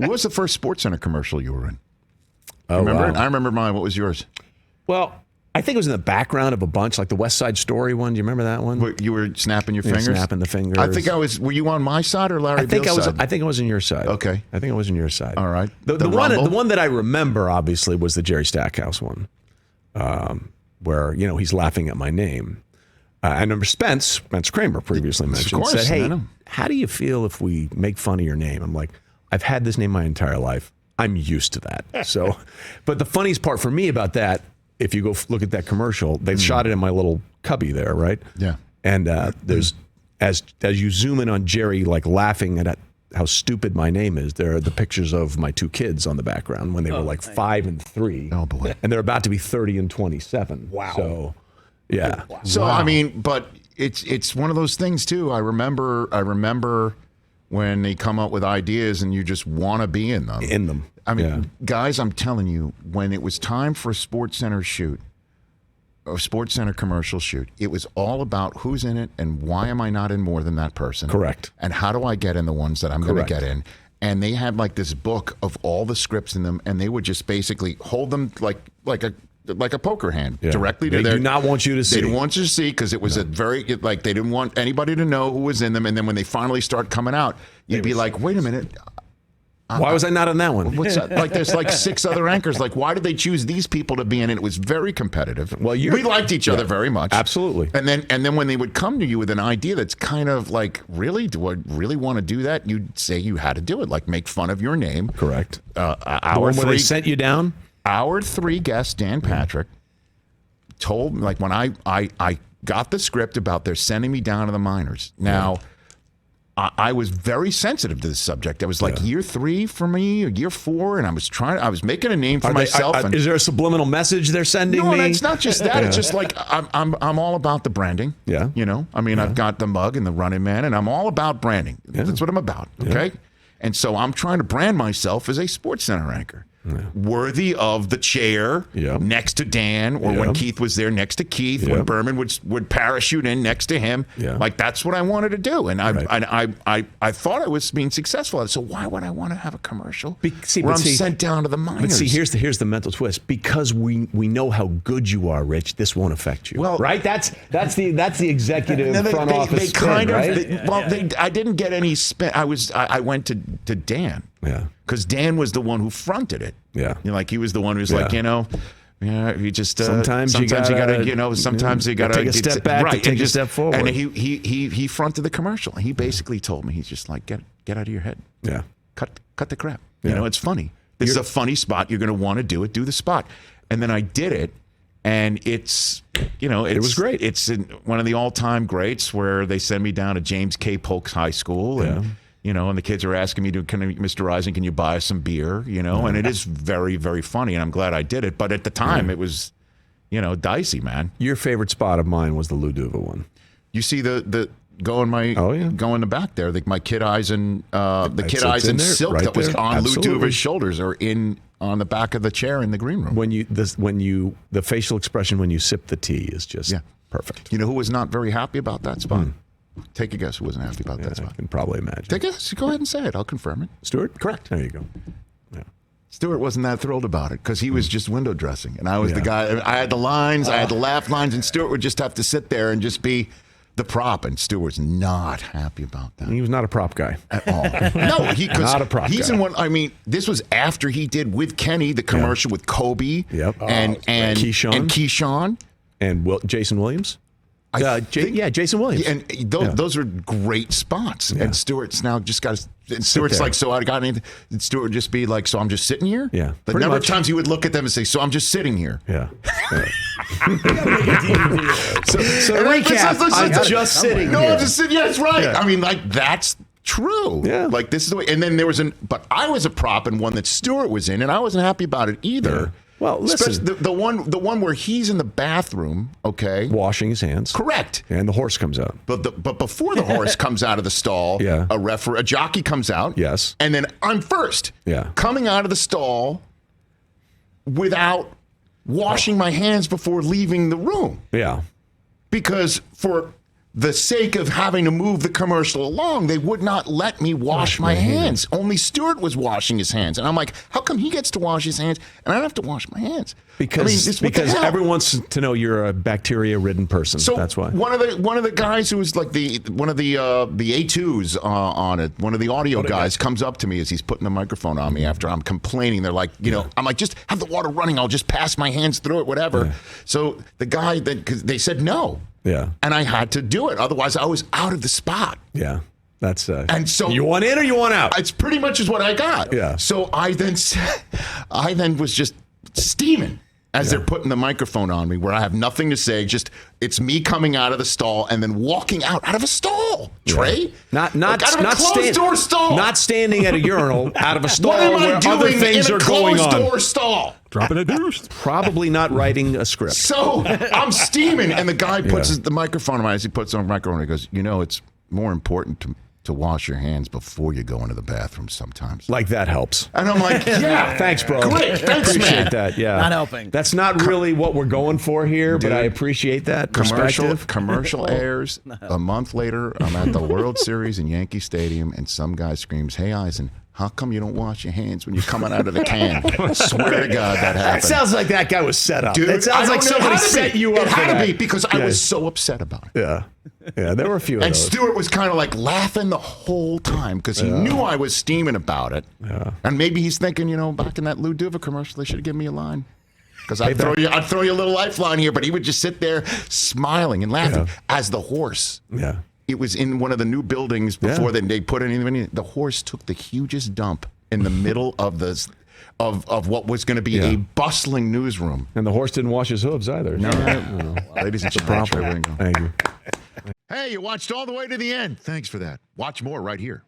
What was the first SportsCenter commercial you were in? Oh, remember wow. it? I remember mine. What was yours? Well, I think it was in the background of a bunch, like the West Side Story one. Do you remember that one? What, you were snapping your fingers? Snapping the fingers. I think I was. Were you on my side or Larry Beal's side? I think I was on your side. Okay. I think I was on your side. All right. The one that I remember, obviously, was the Jerry Stackhouse one, where he's laughing at my name. I remember Spence Kramer previously mentioned, said, "Hey, how do you feel if we make fun of your name?" I'm like, "I've had this name my entire life. I'm used to that." So, but the funniest part for me about that, if you go look at that commercial, they shot it in my little cubby there, right? Yeah. And there's as you zoom in on Jerry, like laughing at how stupid my name is, there are the pictures of my two kids on the background when they were like 5 and 3. Oh boy. And they're about to be 30 and 27. Wow. So, yeah. Wow. So I mean, but it's one of those things too. I remember when they come up with ideas and you just want to be in them. I mean, guys, I'm telling you, when it was time for a SportsCenter shoot, a SportsCenter commercial shoot, it was all about who's in it and why am I not in more than that person? Correct. And how do I get in the ones that I'm going to get in? And they had like this book of all the scripts in them, and they would just basically hold them like a poker hand directly to their. They do not want you to see. They didn't want you to see because it was a very they didn't want anybody to know who was in them. And then when they finally start coming out, you'd be like, wait a minute. Why was I not in that one? What's that? Like, there's like 6 other anchors. Like, why did they choose these people to be in it? It was very competitive. Well, we liked each other very much. Absolutely. And then when they would come to you with an idea that's kind of like, really, do I really want to do that? You'd say you had to do it, like make fun of your name. Correct. Hour the one where they sent you down? Hour 3 guest Dan Patrick told me, like, when I got the script about they're sending me down to the minors. Now, I was very sensitive to this subject. I was like year 3 for me, or year 4, and I was making a name for myself. Is there a subliminal message they're sending me? No, it's not just that. It's just like I'm all about the branding. Yeah. I mean, I've got the mug and the Running Man, and I'm all about branding. That's what I'm about. Okay. Yeah. And so I'm trying to brand myself as a SportsCenter anchor. Worthy of the chair next to Dan, or when Keith was there next to Keith, when Berman would parachute in next to him. Like, that's what I wanted to do, and I thought I was being successful. So why would I want to have a commercial where I'm sent down to the minors? But see, here's the mental twist. Because we know how good you are, Rich, this won't affect you. Well, right? That's the executive front office spin, right? I didn't get any spin. I went to Dan. Yeah. Because Dan was the one who fronted it. Yeah. Like, he was the one who's like, you just sometimes you gotta sometimes you gotta take a step back, take a step forward. And he fronted the commercial. And he basically told me, he's just like, get out of your head. Yeah. Cut the crap. It's funny. This is a funny spot. You're going to want to do it. Do the spot. And then I did it. And it was great. It's one of the all-time greats, where they send me down to James K. Polk's high school, and and the kids are asking me Mr. Eisen, can you buy us some beer? And it is very, very funny, and I'm glad I did it. But at the time, it was, dicey, man. Your favorite spot of mine was the Lou Duva one. You see the go in the back there, my Kid Eisen, Kid Eisen silk right that was there. On Absolutely. Lou Duva's shoulders, or on the back of the chair in the green room. The facial expression when you sip the tea is just perfect. You know who was not very happy about that spot? Take a guess who wasn't happy about that spot. I can probably imagine. Take a guess. Go ahead and say it. I'll confirm it. Stewart? Correct. There you go. Yeah. Stewart wasn't that thrilled about it because he was just window dressing. And I was the guy. I had the lines. I had the laugh lines. And Stewart would just have to sit there and just be the prop. And Stewart's not happy about that. He was not a prop guy. At all. No, not a prop he's guy. In one. I mean, this was after he did with Kenny the commercial with Kobe. Yep. And Keyshawn. And Jason Williams. Jason Williams. And those are great spots. Yeah. And Stewart's now just got to... Stewart's like, so I got anything... And Stewart would just be like, so I'm just sitting here? Yeah. The number of times he would look at them and say, so I'm just sitting here. Yeah. So recap, I'm just sitting here. No, I'm just sitting... Yeah, that's right. Yeah. I mean, like, that's true. Yeah. Like, this is the way... And then there was But I was a prop in one that Stewart was in, and I wasn't happy about it either. Yeah. Well, listen. Especially the one where he's in the bathroom, okay? Washing his hands. Correct. And the horse comes out. But before the horse comes out of the stall, a jockey comes out. Yes. And then I'm first. Yeah. Coming out of the stall without washing my hands before leaving the room. Yeah. Because for the sake of having to move the commercial along, they would not let me wash my hands. Only Stewart was washing his hands. And I'm like, how come he gets to wash his hands and I don't have to wash my hands? Because everyone wants to know you're a bacteria-ridden person. So that's why. One of the guys who was like one of the A2s on it, one of the audio guys comes up to me as he's putting the microphone on me after I'm complaining. They're like, I'm like, just have the water running. I'll just pass my hands through it, whatever. Yeah. So the guy, cause they said no. Yeah. And I had to do it. Otherwise, I was out of the spot. Yeah. That's and so you want in or you want out? It's pretty much is what I got. Yeah. So I then was just steaming as they're putting the microphone on me, where I have nothing to say. Just it's me coming out of the stall and then walking out of a stall. Trey, not out of a closed door stall. Not standing at a urinal out of a stall what am I where doing other things in a are going on. Closed door stall. Dropping a deuce. Probably not writing a script. So I'm steaming, and the guy puts the microphone on my eyes. He puts on the microphone and he goes, it's more important to wash your hands before you go into the bathroom sometimes. Like that helps. And I'm like, yeah. Thanks, bro. Great. Thanks, appreciate man. that. Yeah. Not helping. That's not really what we're going for here, but I appreciate that perspective. Commercial airs. A month later, I'm at the World Series in Yankee Stadium, and some guy screams, "Hey, Eisen, how come you don't wash your hands when you're coming out of the can?" I swear to God that happened. That sounds like that guy was set up. Dude, it sounds like somebody set you up. It had to be because I was so upset about it. Yeah. Yeah, there were a few of and those. Stewart was kind of like laughing the whole time because he knew I was steaming about it. Yeah. And maybe he's thinking, back in that Lou Duva commercial, they should have given me a line. Because I'd throw you a little lifeline here, but he would just sit there smiling and laughing as the horse. Yeah. It was in one of the new buildings before they put anything in. The horse took the hugest dump in the middle of of what was going to be a bustling newsroom. And the horse didn't wash his hooves either. No. Ladies and gentlemen, Trey Wingo. Thank you. Hey, you watched all the way to the end. Thanks for that. Watch more right here.